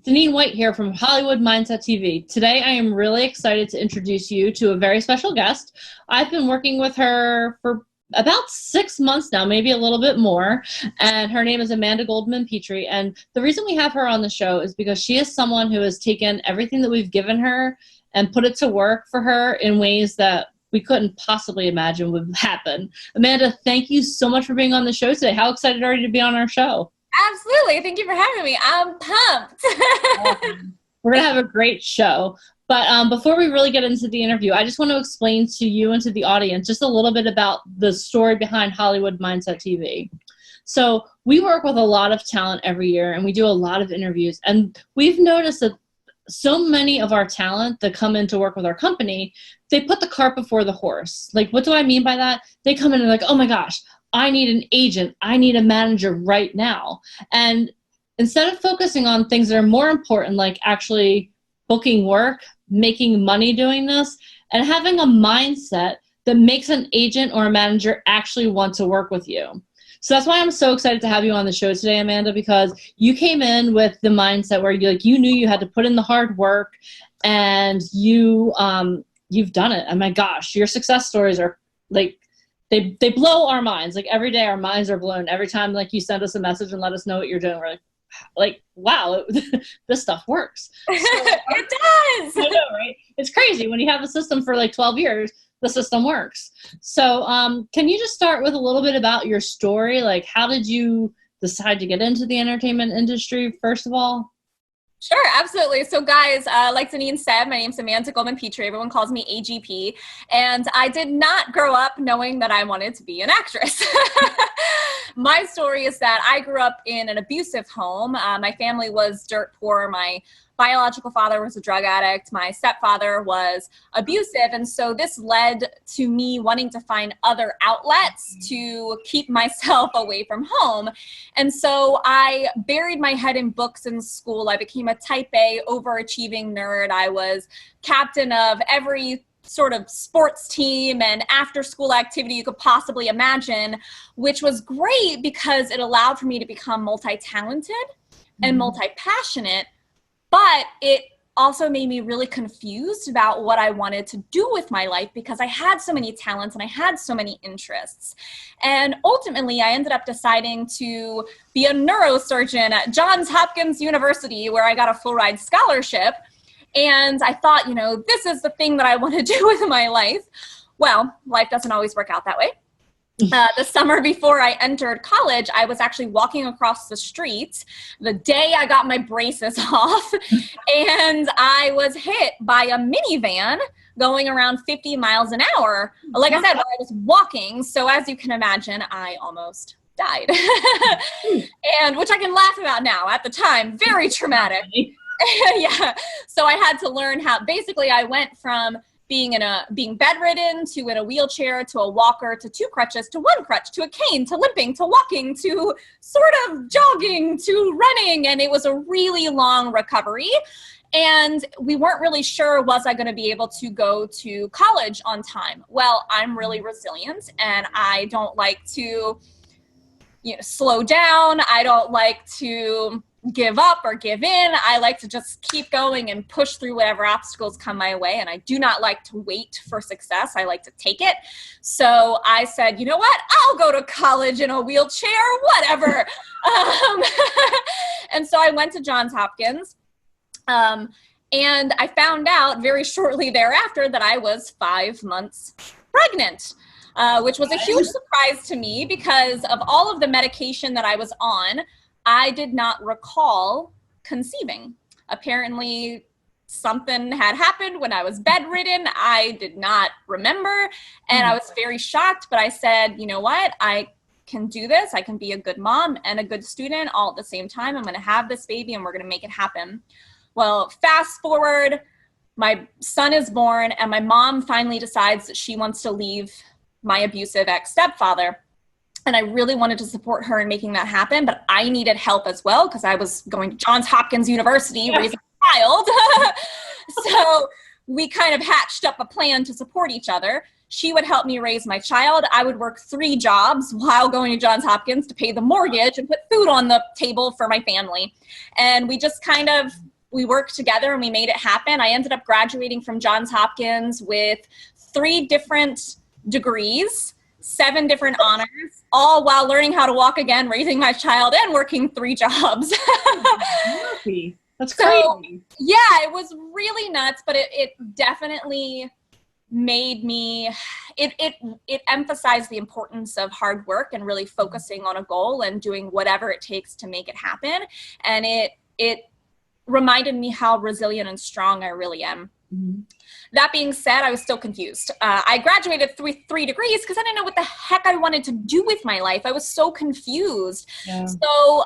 Deneen White here from Hollywood Mindset TV. Today I am really excited to introduce you to a very special guest. I've been working with her for about 6 months now, maybe a little bit more, and her name is Amanda Goldman-Petri. And the reason we have her on the show is because she is someone who has taken everything that we've given her and put it to work for her in ways that we couldn't possibly imagine would happen. Amanda, thank you so much for being on the show today. How excited are you to be on our show? Absolutely. Thank you for having me. I'm pumped. We're going to have a great show. But before we really get into the interview, I just want to explain to you and to the audience just a little bit about the story behind Hollywood Mindset TV. So we work with a lot of talent every year, and we do a lot of interviews. And we've noticed that so many of our talent that come in to work with our company, they put the cart before the horse. Like, what do I mean by that? They come in and like, oh my gosh, I need an agent. I need a manager right now. And instead of focusing on things that are more important, like actually booking work, making money doing this, and having a mindset that makes an agent or a manager actually want to work with you. So that's why I'm so excited to have you on the show today, Amanda, because you came in with the mindset where you knew you had to put in the hard work, and you've done it. And my gosh, your success stories are like, they blow our minds. Like every day our minds are blown. Every time like you send us a message and let us know what you're doing, we're like wow, this stuff works. So, it does. I know, right? It's crazy when you have a system for like 12 years, the system works. So can you just start with a little bit about your story? Like, how did you decide to get into the entertainment industry, first of all? Sure, absolutely. So guys, like Deneen said, my name's Amanda Goldman-Petri. Everyone calls me AGP. And I did not grow up knowing that I wanted to be an actress. My story is that I grew up in an abusive home. My family was dirt poor. My biological father was a drug addict. My stepfather was abusive. And so this led to me wanting to find other outlets to keep myself away from home. And so I buried my head in books in school. I became a type A overachieving nerd. I was captain of every sort of sports team and after school activity you could possibly imagine, which was great because it allowed for me to become multi-talented and multi-passionate. But it also made me really confused about what I wanted to do with my life because I had so many talents and I had so many interests. And ultimately, I ended up deciding to be a neurosurgeon at Johns Hopkins University, where I got a full ride scholarship. And I thought, this is the thing that I want to do with my life. Well, life doesn't always work out that way. The summer before I entered college, I was actually walking across the street the day I got my braces off, and I was hit by a minivan going around 50 miles an hour. Like I said, I was walking, so as you can imagine, I almost died. And which I can laugh about now. At the time, very traumatic. Yeah. So I had to learn how, basically I went from being bedridden to in a wheelchair to a walker to 2 crutches to 1 crutch to a cane to limping to walking to sort of jogging to running. And it was a really long recovery. And we weren't really sure, was I going to be able to go to college on time? Well, I'm really resilient and I don't like to, slow down. I don't like to give up or give in. I like to just keep going and push through whatever obstacles come my way. And I do not like to wait for success. I like to take it. So I said, you know what? I'll go to college in a wheelchair, whatever. And so I went to Johns Hopkins. And I found out very shortly thereafter that I was 5 months pregnant, which was a huge surprise to me because of all of the medication that I was on. I did not recall conceiving. Apparently, something had happened when I was bedridden. I did not remember, and I was very shocked, but I said, you know what? I can do this. I can be a good mom and a good student all at the same time. I'm going to have this baby, and we're going to make it happen. Well, fast forward, my son is born, and my mom finally decides that she wants to leave my abusive ex-stepfather. And I really wanted to support her in making that happen, but I needed help as well because I was going to Johns Hopkins University raising a child. So we kind of hatched up a plan to support each other. She would help me raise my child. I would work 3 jobs while going to Johns Hopkins to pay the mortgage and put food on the table for my family. And we just kind of we worked together and we made it happen. I ended up graduating from Johns Hopkins with 3 different degrees, 7 different honors, all while learning how to walk again, raising my child, and working 3 jobs. That's crazy. Yeah, it was really nuts, but it definitely made me, it emphasized the importance of hard work and really focusing on a goal and doing whatever it takes to make it happen. And it reminded me how resilient and strong I really am. Mm-hmm. That being said, I was still confused. I graduated 3 degrees because I didn't know what the heck I wanted to do with my life. I was so confused. Yeah. So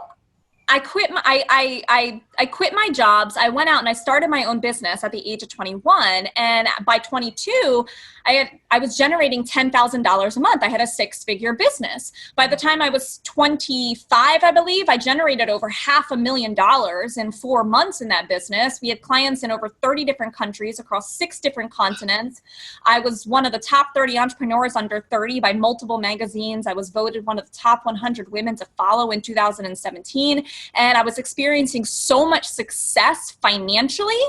I quit I quit my jobs. I went out and I started my own business at the age of 21. And by 22, I was generating $10,000 a month. I had a 6-figure business. By the time I was 25, I believe, I generated over $500,000 in 4 months in that business. We had clients in over 30 different countries across 6 different continents. I was one of the top 30 entrepreneurs under 30 by multiple magazines. I was voted one of the top 100 women to follow in 2017. And I was experiencing so much success financially.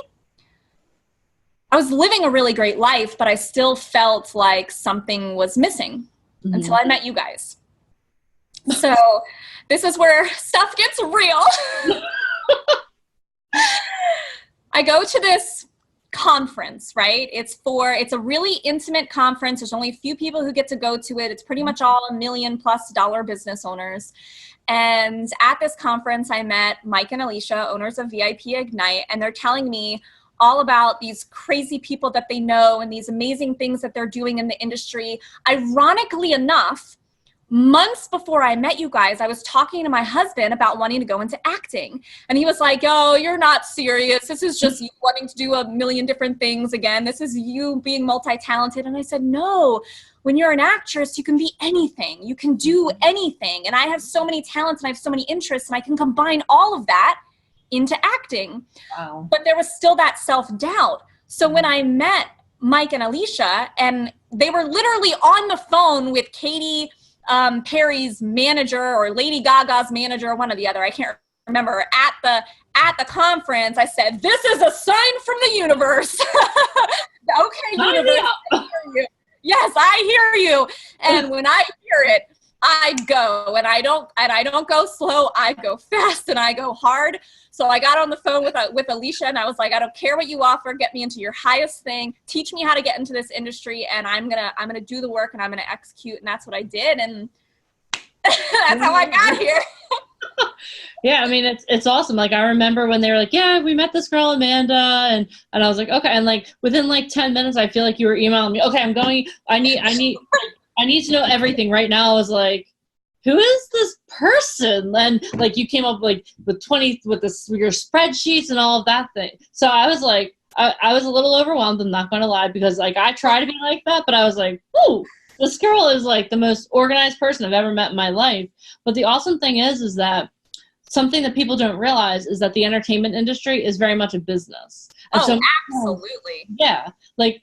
I was living a really great life, but I still felt like something was missing until I met you guys. So this is where stuff gets real. I go to this conference, right? It's a really intimate conference. There's only a few people who get to go to it. It's pretty much all $1 million+ business owners. And at this conference, I met Mike and Alycia, owners of VIP Ignite, and they're telling me all about these crazy people that they know and these amazing things that they're doing in the industry. Ironically enough, months before I met you guys, I was talking to my husband about wanting to go into acting. And he was like, "Oh, you're not serious. This is just you wanting to do a million different things again. This is you being multi-talented." And I said, "No, when you're an actress, you can be anything. You can do anything. And I have so many talents and I have so many interests and I can combine all of that into acting." Wow. But there was still that self-doubt. So when I met Mike and Alycia, and they were literally on the phone with Katy Perry's manager or Lady Gaga's manager, one or the other, I can't remember, at the conference, I said, "This is a sign from the universe." Okay, universe, I hear you. Yes, I hear you. And when I hear it, I go, and I don't go slow. I go fast and I go hard. So I got on the phone with Alycia, and I was like, "I don't care what you offer. Get me into your highest thing. Teach me how to get into this industry, and I'm gonna do the work, and I'm gonna execute." And that's what I did, and that's how I got here. Yeah, I mean, it's awesome. Like, I remember when they were like, "Yeah, we met this girl Amanda," and I was like, "Okay." And like within like 10 minutes, I feel like you were emailing me. "Okay, I'm going. I need to know everything right now." I was like, "Who is this person?" And like you came up like with your spreadsheets and all of that thing. So I was like, I was a little overwhelmed. I'm not going to lie, because like I try to be like that, but I was like, "Ooh, this girl is like the most organized person I've ever met in my life." But the awesome thing is that something that people don't realize is that the entertainment industry is very much a business. And so, absolutely. Yeah, like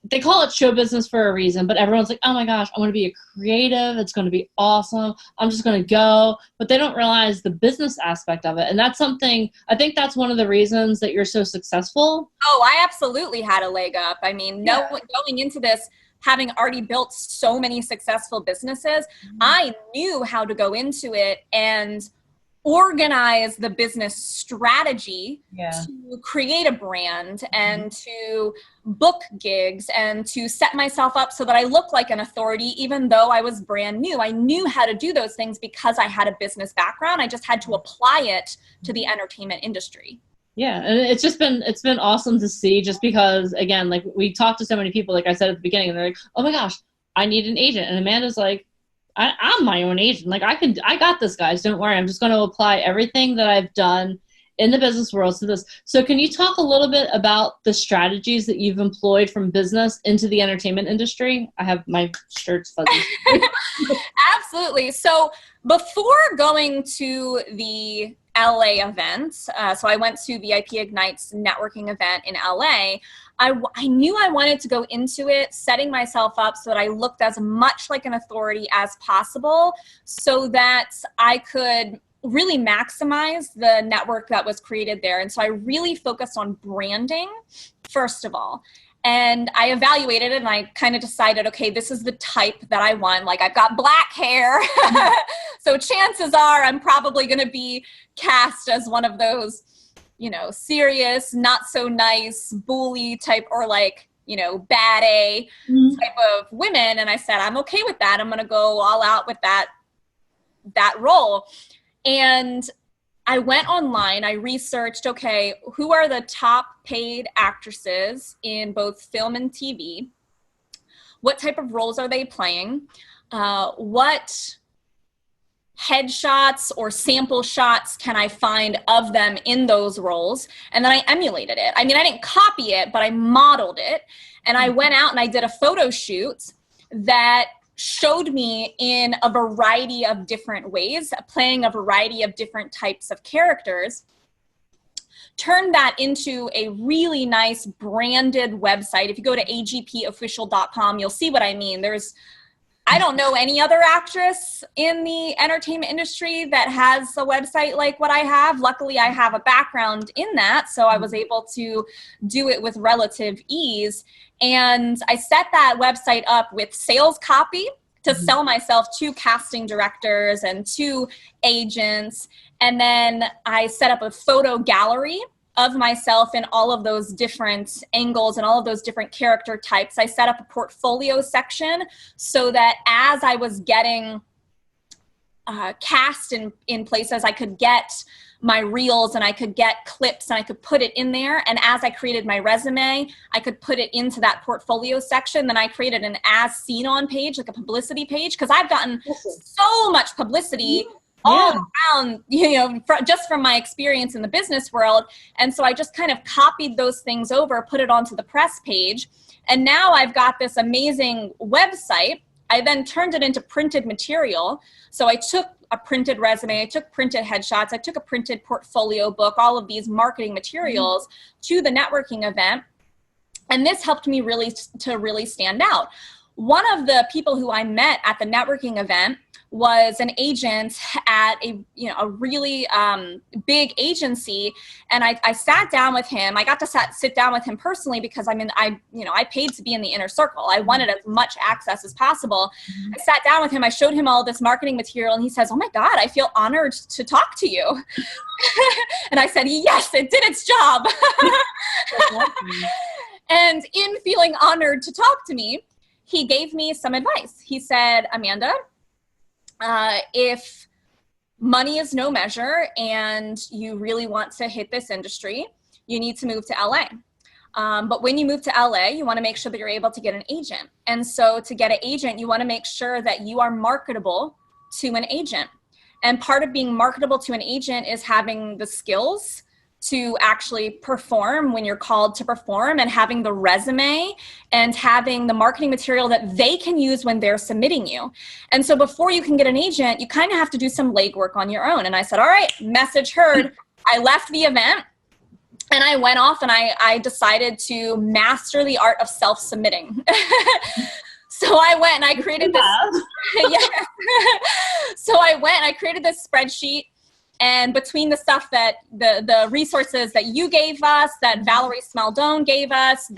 they call it show business for a reason, but everyone's like, "Oh my gosh, I want to be a creative. It's going to be awesome. I'm just going to go." But they don't realize the business aspect of it. And that's something, I think that's one of the reasons that you're so successful. Oh, I absolutely had a leg up. I mean, going into this, having already built so many successful businesses, I knew how to go into it and organize the business strategy to create a brand and to book gigs and to set myself up so that I look like an authority, even though I was brand new. I knew how to do those things because I had a business background. I just had to apply it to the entertainment industry. Yeah, and it's been awesome to see, just because, again, like we talked to so many people, like I said at the beginning, and they're like, "Oh my gosh, I need an agent." And Amanda's like, I'm my own agent. Like I got this, guys. Don't worry. I'm just going to apply everything that I've done in the business world to this. So can you talk a little bit about the strategies that you've employed from business into the entertainment industry? I have my shirts fuzzy. Absolutely. So before going to the LA event, so I went to VIP Ignite's networking event in LA, I knew I wanted to go into it setting myself up so that I looked as much like an authority as possible, so that I could really maximize the network that was created there. And so I really focused on branding, first of all. And I evaluated it and I kind of decided, okay, this is the type that I want. Like, I've got black hair. So chances are I'm probably going to be cast as one of those, you know, serious, not so nice, bully type, or like, you know, bad A type of women. And I said, I'm okay with that. I'm going to go all out with that role. And I went online, I researched, okay, who are the top paid actresses in both film and TV? What type of roles are they playing? What headshots or sample shots can I find of them in those roles? And then I emulated it. I mean, I didn't copy it, but I modeled it. And I went out and I did a photo shoot that showed me in a variety of different ways, playing a variety of different types of characters, turned that into a really nice branded website. If you go to agpofficial.com, you'll see what I mean. I don't know any other actress in the entertainment industry that has a website like what I have. Luckily, I have a background in that, so I was able to do it with relative ease. And I set that website up with sales copy to sell myself to casting directors and to agents. And then I set up a photo gallery of myself in all of those different angles and all of those different character types. I set up a portfolio section so that as I was getting cast in places, I could get my reels and I could get clips and I could put it in there. And as I created my resume, I could put it into that portfolio section. Then I created an as seen on page, like a publicity page, because I've gotten so much publicity all around, you know, just from my experience in the business world. And so I just kind of copied those things over, put it onto the press page. And now I've got this amazing website. I then turned it into printed material. So I took a printed resume, I took printed headshots, I took a printed portfolio book, all of these marketing materials to the networking event. And this helped me really stand out. One of the people who I met at the networking event was an agent at a really big agency, and I sat down with him. I got to sit down with him personally because I paid to be in the inner circle. I wanted as much access as possible. I sat down with him. I showed him all this marketing material, and he says, "Oh my God, I feel honored to talk to you." And I said, "Yes, it did its job." And in feeling honored to talk to me, he gave me some advice. He said, "Amanda, if money is no measure and you really want to hit this industry, you need to move to LA. But when you move to LA, you want to make sure that you're able to get an agent. And so to get an agent, you want to make sure that you are marketable to an agent. And part of being marketable to an agent is having the skills to actually perform when you're called to perform, and having the resume and having the marketing material that they can use when they're submitting you. And so before you can get an agent, you kind of have to do some legwork on your own." And I said, "All right, message heard." I left the event and I went off and I decided to master the art of self-submitting. So I went and I created this. So I went and I created this spreadsheet. And between the stuff that the resources that you gave us, that Valerie Smaldone gave us, and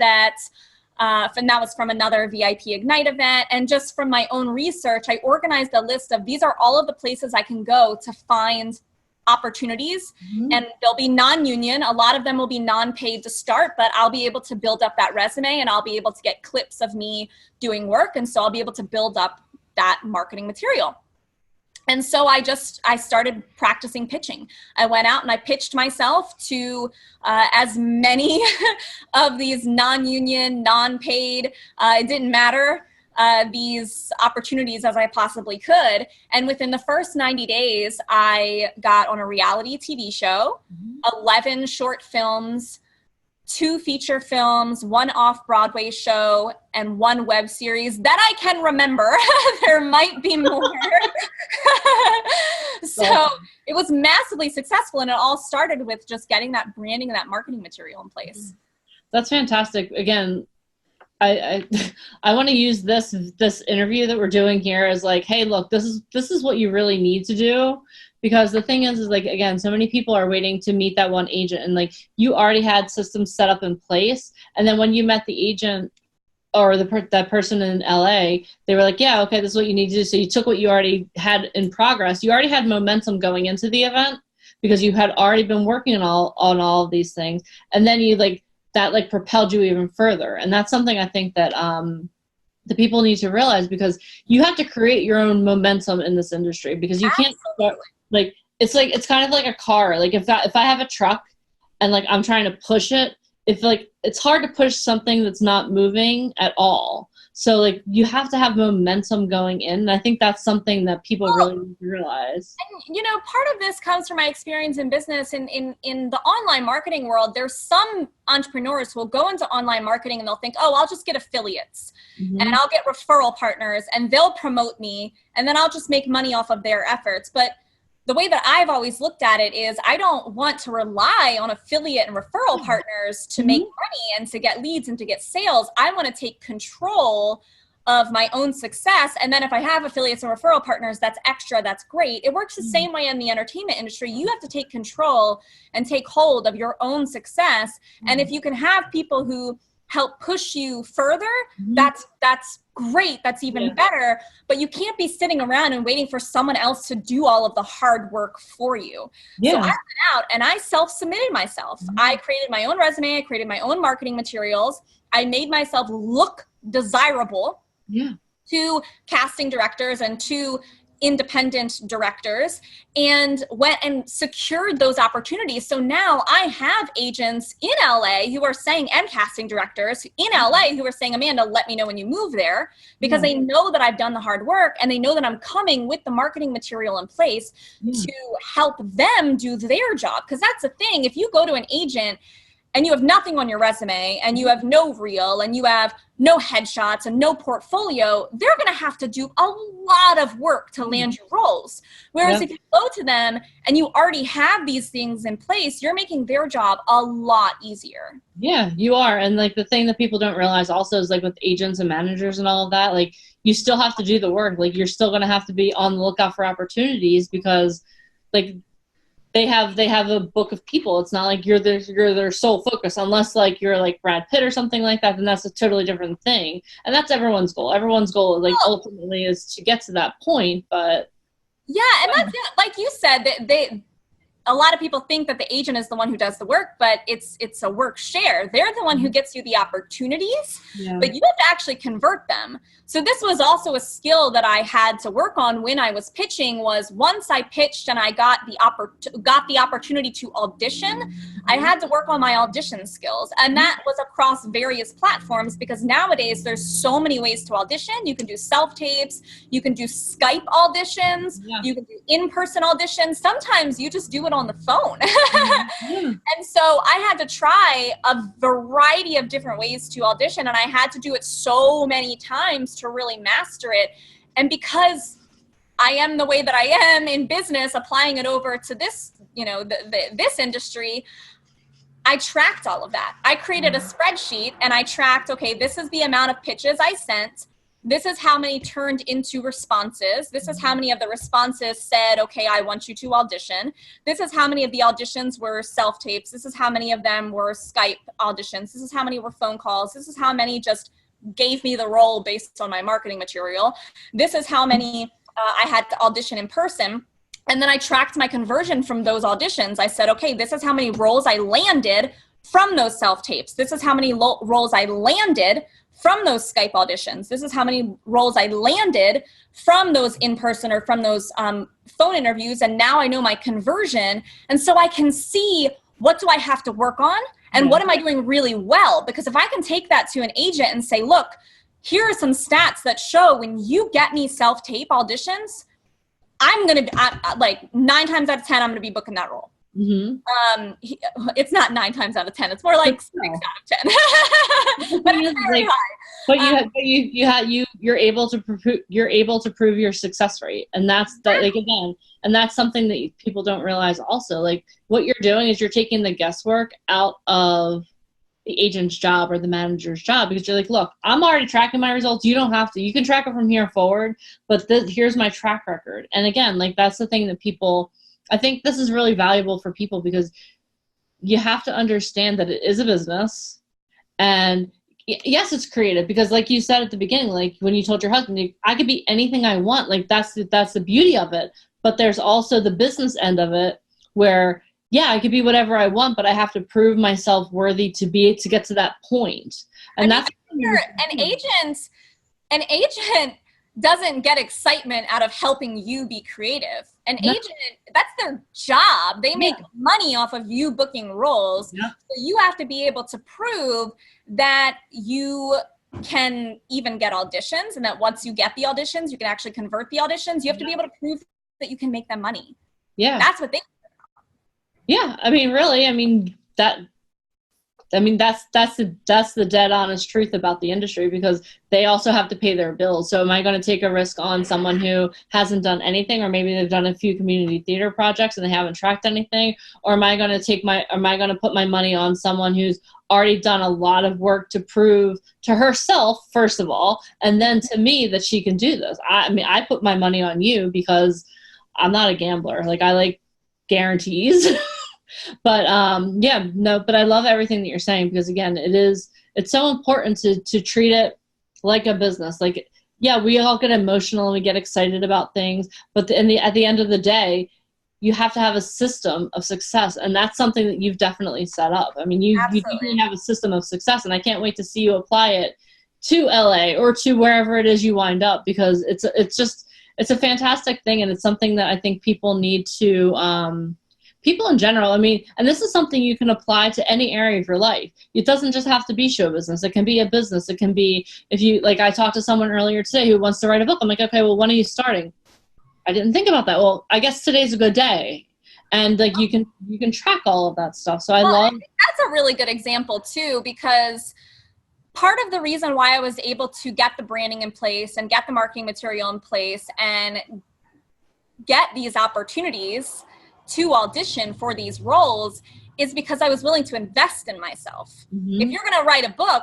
that was from another VIP Ignite event, and just from my own research, I organized a list of these are all of the places I can go to find opportunities. And they'll be non-union. A lot of them will be non-paid to start, but I'll be able to build up that resume and I'll be able to get clips of me doing work. And so I'll be able to build up that marketing material. And so I started practicing pitching. I went out and I pitched myself to as many of these non-union, non-paid, it didn't matter, these opportunities as I possibly could. And within the first 90 days, I got on a reality TV show, 11 short films, 2 feature films, 1 off-Broadway show, and 1 web series that I can remember. There might be more. So it was massively successful, and it all started with just getting that branding and that marketing material in place. That's fantastic. Again, I want to use this interview that we're doing here as like, hey, look, this is what you really need to do, because the thing is like, again, so many people are waiting to meet that one agent, and like you already had systems set up in place, and then when you met the agent or that person in LA, they were like, yeah, okay, this is what you need to do. So you took what you already had in progress. You already had momentum going into the event because you had already been working on all of these things, and then you like that like propelled you even further. And that's something I think that the people need to realize, because you have to create your own momentum in this industry, because you can't start, like it's kind of like a car. Like if I have a truck and like I'm trying to push it, if like it's hard to push something that's not moving at all. So like you have to have momentum going in. And I think that's something that people really need to realize. And, you know, part of this comes from my experience in business. In the online marketing world, there's some entrepreneurs who will go into online marketing and they'll think, oh, I'll just get affiliates and I'll get referral partners and they'll promote me and then I'll just make money off of their efforts. But the way that I've always looked at it is I don't want to rely on affiliate and referral partners to make money and to get leads and to get sales. I want to take control of my own success. And then if I have affiliates and referral partners, that's extra, that's great. It works the same way in the entertainment industry. You have to take control and take hold of your own success. And if you can have people who help push you further, that's great. That's even better. But you can't be sitting around and waiting for someone else to do all of the hard work for you. So I went out and I self-submitted myself. I created my own resume. I created my own marketing materials. I made myself look desirable to casting directors and to independent directors, and went and secured those opportunities. So now I have agents in LA who are saying, and casting directors in LA who are saying, Amanda, let me know when you move there, because they know that I've done the hard work and they know that I'm coming with the marketing material in place to help them do their job. Because that's the thing. If you go to an agent and you have nothing on your resume and you have no reel and you have no headshots and no portfolio, they're going to have to do a lot of work to land your roles. Whereas if you go to them and you already have these things in place, you're making their job a lot easier. Yeah, you are. And like the thing that people don't realize also is like with agents and managers and all of that, like you still have to do the work. Like you're still going to have to be on the lookout for opportunities, because like they have a book of people. It's not like you're their sole focus, unless like you're like Brad Pitt or something like that, then that's a totally different thing. And that's everyone's goal. Everyone's goal like ultimately is to get to that point. But and that's like you said, that a lot of people think that the agent is the one who does the work, but it's a work share. They're the one who gets you the opportunities, but you have to actually convert them. So this was also a skill that I had to work on when I was pitching. Was once I pitched and I got the opportunity to audition, I had to work on my audition skills, and that was across various platforms, because nowadays there's so many ways to audition. You can do self-tapes, you can do Skype auditions, you can do in-person auditions. Sometimes you just do it on the phone. And so I had to try a variety of different ways to audition, and I had to do it so many times to really master it. And because I am the way that I am in business, applying it over to this, this industry, I tracked all of that. I created a spreadsheet and I tracked, okay, this is the amount of pitches I sent. This is how many turned into responses. This is how many of the responses said, okay, I want you to audition. This is how many of the auditions were self-tapes. This is how many of them were Skype auditions. This is how many were phone calls. This is how many just gave me the role based on my marketing material. This is how many I had to audition in person. And then I tracked my conversion from those auditions. I said, okay, this is how many roles I landed from those self-tapes. This is how many roles I landed from those Skype auditions. This is how many roles I landed from those in-person or from those phone interviews. And now I know my conversion. And so I can see, what do I have to work on? And what am I doing really well? Because if I can take that to an agent and say, look, here are some stats that show when you get me self-tape auditions, I'm going to, like 9 times out of 10, I'm going to be booking that role. It's not 9 times out of 10. It's more like 6 out of 10. But it's very high. But you're able to prove your success rate, and that's that. Like again, and that's something that people don't realize. Also, like what you're doing is you're taking the guesswork out of the agent's job or the manager's job, because you're like, look, I'm already tracking my results. You don't have to. You can track it from here forward, but here's my track record. And again, like that's the thing that people, I think this is really valuable for people, because you have to understand that it is a business. And yes, it's creative, because like you said at the beginning, like when you told your husband, I could be anything I want. Like that's the beauty of it. But there's also the business end of it where, yeah, I could be whatever I want, but I have to prove myself worthy to get to that point. And an agent doesn't get excitement out of helping you be creative. An agent, that's their job. They make money off of you booking roles. Yeah. So you have to be able to prove that you can even get auditions, and that once you get the auditions, you can actually convert the auditions. You have to be able to prove that you can make them money. Yeah. That's what they. Yeah. I mean, really, that's the dead honest truth about the industry, because they also have to pay their bills. So am I going to take a risk on someone who hasn't done anything, or maybe they've done a few community theater projects and they haven't tracked anything? Or am I going to put my money on someone who's already done a lot of work to prove to herself, first of all, and then to me that she can do this? I put my money on you because I'm not a gambler. Like, I like guarantees. But but I love everything that you're saying, because again, it's so important to treat it like a business. Like, yeah, we all get emotional and we get excited about things, but at the end of the day, you have to have a system of success, and that's something that you've definitely set up. I mean, you definitely have a system of success, and I can't wait to see you apply it to LA or to wherever it is you wind up, because it's a fantastic thing, and it's something that I think people need to. People in general, I mean, and this is something you can apply to any area of your life. It doesn't just have to be show business. It can be a business. It can be, I talked to someone earlier today who wants to write a book. I'm like, okay, well, when are you starting? I didn't think about that. Well, I guess today's a good day. And like, you can track all of that stuff. So I think that's a really good example too, because part of the reason why I was able to get the branding in place and get the marketing material in place and get these opportunities to audition for these roles is because I was willing to invest in myself. Mm-hmm. If you're going to write a book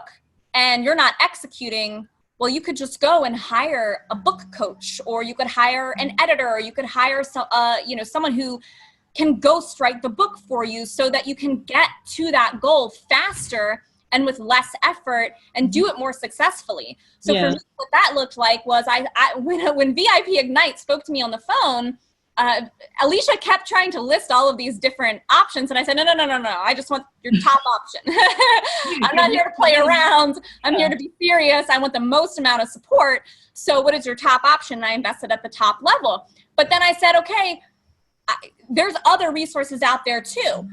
and you're not executing, well, you could just go and hire a book coach, or you could hire an editor, or you could hire someone who can ghostwrite the book for you so that you can get to that goal faster and with less effort and do it more successfully. So for me, what that looked like was when VIP Ignite spoke to me on the phone, Alycia kept trying to list all of these different options. And I said, no. I just want your top option. I'm not here to play around. I'm here to be serious. I want the most amount of support. So what is your top option? And I invested at the top level. But then I said, okay, there's other resources out there too.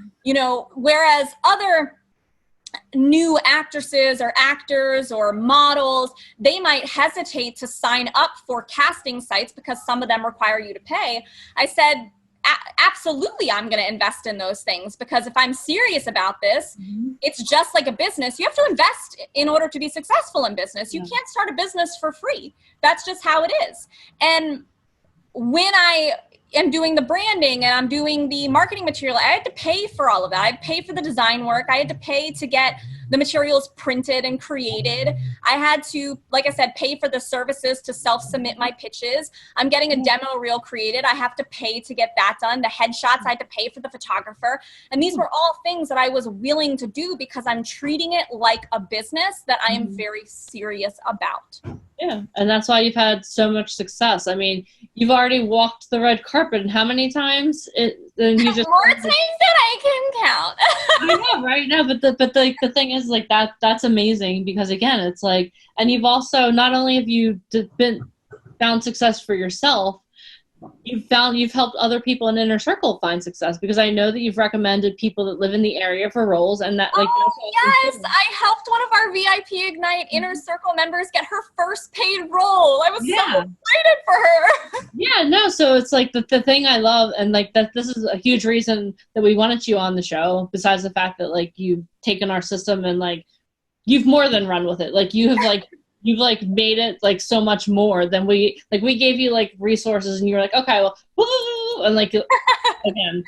Whereas other new actresses or actors or models, they might hesitate to sign up for casting sites because some of them require you to pay. I said, absolutely, I'm going to invest in those things, because if I'm serious about this, it's just like a business. You have to invest in order to be successful in business. You can't start a business for free. That's just how it is. And when I am doing the branding and I'm doing the marketing material, I had to pay for all of that. I had to pay for the design work. I had to pay to get the materials printed and created. I had to, like I said, pay for the services to self-submit my pitches. I'm getting a demo reel created. I have to pay to get that done. The headshots, I had to pay for the photographer. And these were all things that I was willing to do because I'm treating it like a business that I am very serious about. Yeah, and that's why you've had so much success. I mean, you've already walked the red carpet, and how many times? Then you just more times than I can count. I know, right? No, but the thing is, like, that's amazing, because again, it's like, and you've also, not only have you found success for yourself, you've helped other people in Inner Circle find success, because I know that you've recommended people that live in the area for roles, and that yes, I helped one of our VIP Ignite Inner Circle members get her first paid role. I was so excited for her. Yeah, no, so it's like the thing I love, and like that this is a huge reason that we wanted you on the show, besides the fact that like you've taken our system and like you've more than run with it. Like you have like you've like made it like so much more than we gave you like resources, and you were like, okay, well, woo, and like again,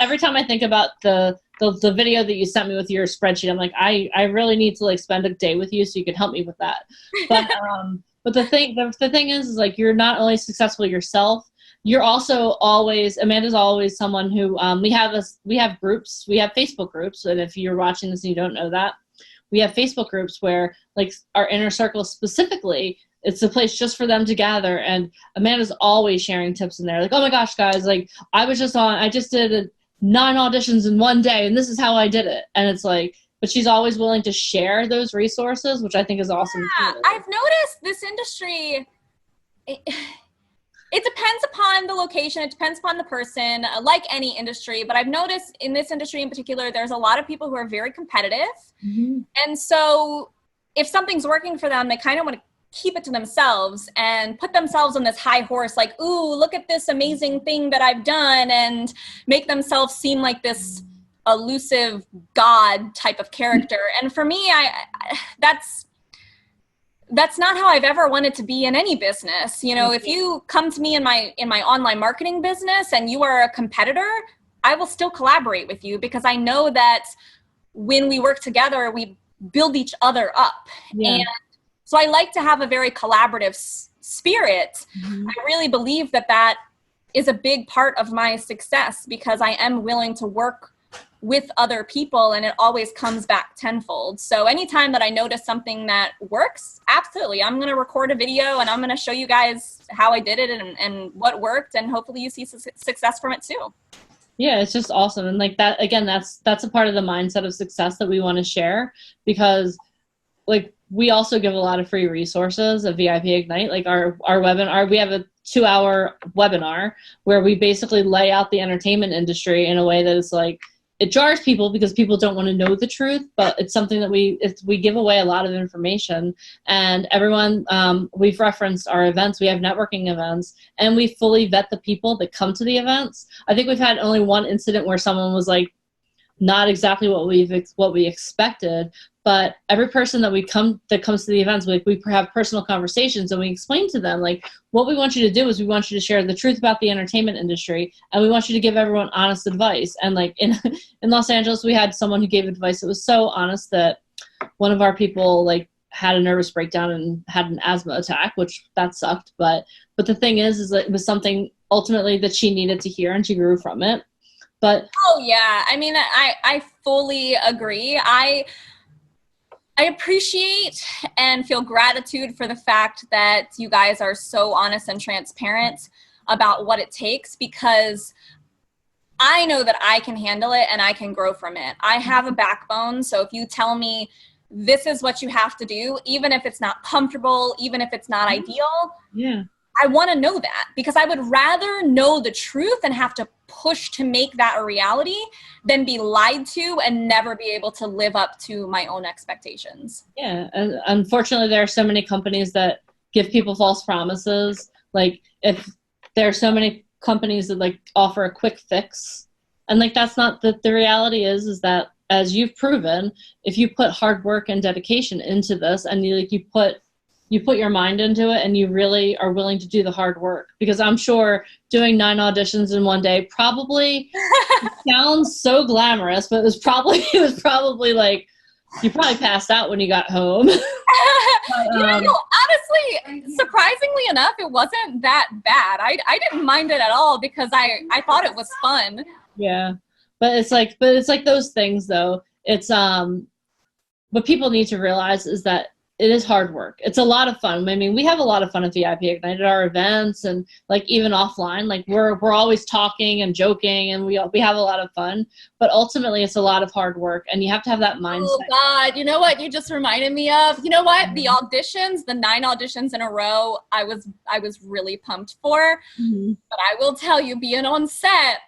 every time I think about the the video that you sent me with your spreadsheet, I'm like, I really need to like spend a day with you so you can help me with that. But the thing is like, you're not only successful yourself, you're also always, Amanda's always someone who, we have groups, we have Facebook groups. And if you're watching this and you don't know that, we have Facebook groups where like our inner circle specifically, it's a place just for them to gather. And Amanda's always sharing tips in there. Like, oh my gosh, guys, like I just did 9 auditions in one day and this is how I did it. And it's like, but she's always willing to share those resources, which I think is awesome. Yeah, too. I've noticed this industry, it depends upon the location. It depends upon the person, like any industry. But I've noticed in this industry in particular, there's a lot of people who are very competitive. Mm-hmm. And so if something's working for them, they kind of want to keep it to themselves and put themselves on this high horse, like, ooh, look at this amazing thing that I've done, and make themselves seem like this elusive God type of character. And for me, that's not how I've ever wanted to be in any business. You know, if you come to me in my online marketing business and you are a competitor, I will still collaborate with you because I know that when we work together, we build each other up. Yeah. And so I like to have a very collaborative spirit. Mm-hmm. I really believe that is a big part of my success because I am willing to work with other people and it always comes back tenfold. So anytime that I notice something that works, absolutely, I'm going to record a video and I'm going to show you guys how I did it and what worked, and hopefully you see success from it too. Yeah, it's just awesome. And like that, again, that's a part of the mindset of success that we want to share, because like we also give a lot of free resources at VIP Ignite. Like our webinar, we have a 2-hour webinar where we basically lay out the entertainment industry in a way that is like, it jars people because people don't want to know the truth, but it's something that we give away a lot of information. And everyone, we've referenced our events. We have networking events, and we fully vet the people that come to the events. I think we've had only one incident where someone was like, not exactly what we expected, but every person that comes to the events, we have personal conversations and we explain to them like, what we want you to do is we want you to share the truth about the entertainment industry, and we want you to give everyone honest advice. And like in Los Angeles, we had someone who gave advice that was so honest that one of our people like had a nervous breakdown and had an asthma attack, which that sucked. But the thing is that it was something ultimately that she needed to hear, and she grew from it. But oh yeah, I mean, I fully agree. I appreciate and feel gratitude for the fact that you guys are so honest and transparent about what it takes, because I know that I can handle it and I can grow from it. I have a backbone. So if you tell me this is what you have to do, even if it's not comfortable, even if it's not ideal, yeah, I want to know that, because I would rather know the truth and have to push to make that a reality than be lied to and never be able to live up to my own expectations. Yeah. And unfortunately, there are so many companies that give people false promises. Like if there are so many companies that like offer a quick fix, and like, that's not the reality is that, as you've proven, if you put hard work and dedication into this, and you put your mind into it, and you really are willing to do the hard work, because I'm sure doing 9 auditions in one day probably sounds so glamorous, but it was probably like, you probably passed out when you got home. But, honestly, surprisingly enough, it wasn't that bad. I didn't mind it at all because I thought it was fun. Yeah. But it's like those things though. It's, what people need to realize is that it is hard work. It's a lot of fun. I mean, we have a lot of fun at VIP Ignite at our events, and like even offline, like we're always talking and joking, and we have a lot of fun. But ultimately, it's a lot of hard work, and you have to have that mindset. Oh God, you know what you just reminded me of? You know what? The auditions, the 9 auditions in a row, I was really pumped for. Mm-hmm. But I will tell you, being on set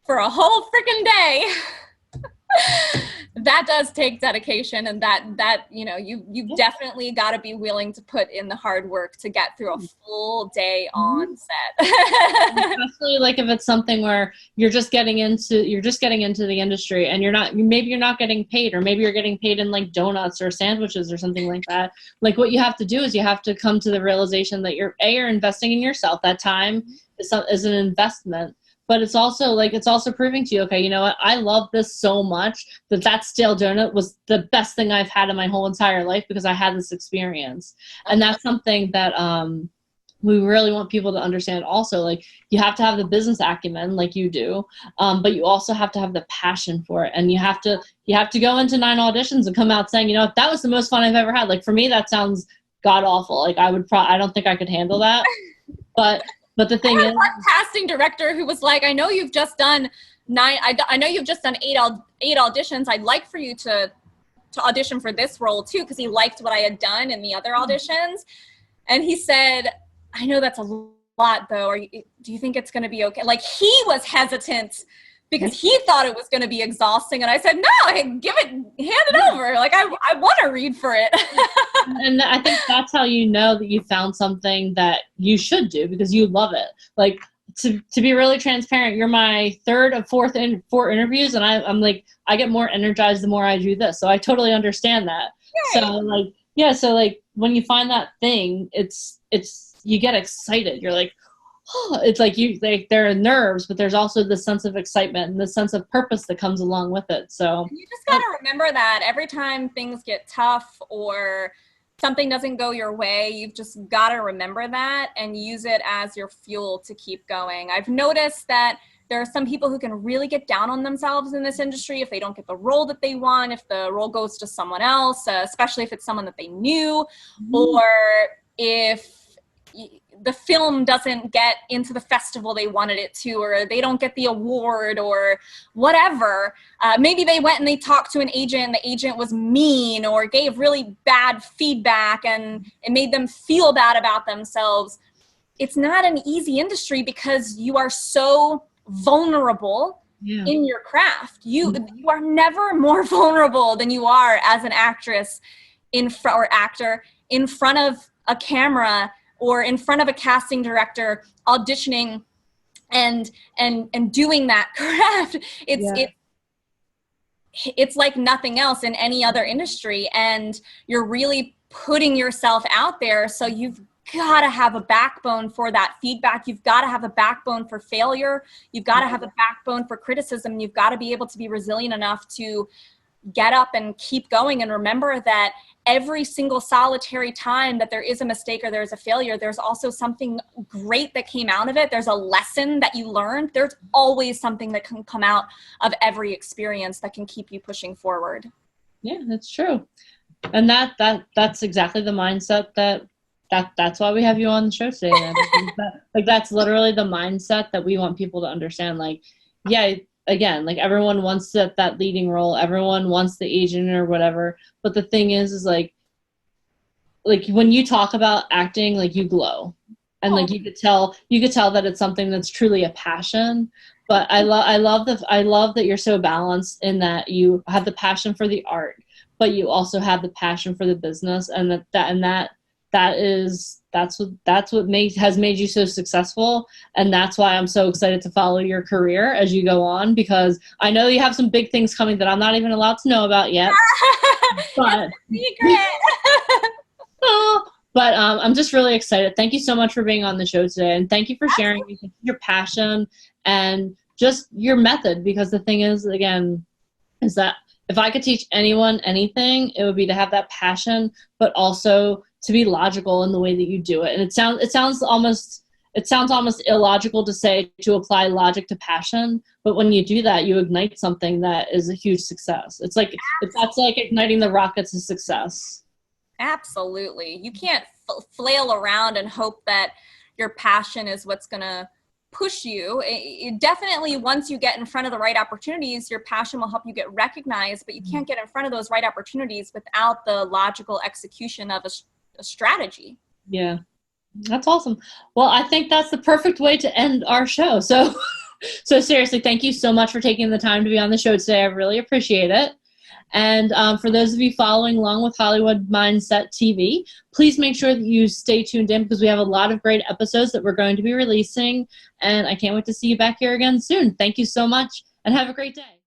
for a whole freaking day. That does take dedication, and that you definitely got to be willing to put in the hard work to get through a full day on set. Especially like if it's something where you're just getting into the industry, and you're not getting paid, or maybe you're getting paid in like donuts or sandwiches or something like that. Like what you have to do is you have to come to the realization that you're investing in yourself. That time is an investment. but it's also proving to you, okay, you know what, I love this so much that stale donut was the best thing I've had in my whole entire life because I had this experience. And that's something that we really want people to understand also. Like, you have to have the business acumen like you do, but you also have to have the passion for it. And you have to go into 9 auditions and come out saying, you know, that was the most fun I've ever had. Like, for me, that sounds god awful. Like, I don't think I could handle that. But the thing is, one casting director who was like, I know you've just done 9, I know you've just done 8 auditions. I'd like for you to audition for this role too, because he liked what I had done in the other auditions. And he said, I know that's a lot though. Do you think it's going to be okay? Like, he was hesitant because he thought it was going to be exhausting. And I said, no, hand it over. Like, I want to read for it. And I think that's how you know that you found something that you should do, because you love it. Like, to be really transparent, you're my 3rd of 4 interviews, and I'm like, I get more energized the more I do this. So I totally understand that. Yay. So like when you find that thing, it's you get excited. You're like, oh, it's like there are nerves, but there's also this sense of excitement and the sense of purpose that comes along with it. So you just got to remember that every time things get tough or something doesn't go your way, you've just got to remember that and use it as your fuel to keep going. I've noticed that there are some people who can really get down on themselves in this industry if they don't get the role that they want, if the role goes to someone else, especially if it's someone that they knew, or if the film doesn't get into the festival they wanted it to, or they don't get the award or whatever. Maybe they went and they talked to an agent and the agent was mean or gave really bad feedback and it made them feel bad about themselves. It's not an easy industry because you are so vulnerable in your craft. You are never more vulnerable than you are as an actress or actor in front of a camera or in front of a casting director auditioning and doing that craft. It's like nothing else in any other industry, and you're really putting yourself out there. So you've got to have a backbone for that feedback. You've got to have a backbone for failure. You've got to have a backbone for criticism. You've got to be able to be resilient enough to get up and keep going, and remember that every single solitary time that there is a mistake or there's a failure, there's also something great that came out of it. There's a lesson that you learned. There's always something that can come out of every experience that can keep you pushing forward. Yeah, that's true. And that's exactly the mindset that's why we have you on the show today. Like, that's literally the mindset that we want people to understand. Like, yeah, again, like, everyone wants that leading role. Everyone wants the agent or whatever. But the thing is like when you talk about acting, like, you glow, and like you could tell that it's something that's truly a passion. But I love that you're so balanced in that you have the passion for the art, but you also have the passion for the business, and that's what has made you so successful. And that's why I'm so excited to follow your career as you go on, because I know you have some big things coming that I'm not even allowed to know about yet. But secret. But I'm just really excited. Thank you so much for being on the show today, and thank you for sharing your passion and just your method, because the thing is, again, is that if I could teach anyone anything, it would be to have that passion, but also to be logical in the way that you do it. And it sounds almost illogical to say to apply logic to passion, but when you do that, you ignite something that is a huge success. That's like igniting the rockets to success. Absolutely. You can't flail around and hope that your passion is what's going to push you. It definitely, once you get in front of the right opportunities, your passion will help you get recognized, but you can't get in front of those right opportunities without the logical execution of a strategy. Yeah, that's awesome. Well, I think that's the perfect way to end our show. So seriously, thank you so much for taking the time to be on the show today. I really appreciate it. And for those of you following along with Hollywood Mindset TV, please make sure that you stay tuned in, because we have a lot of great episodes that we're going to be releasing. And I can't wait to see you back here again soon. Thank you so much, and have a great day.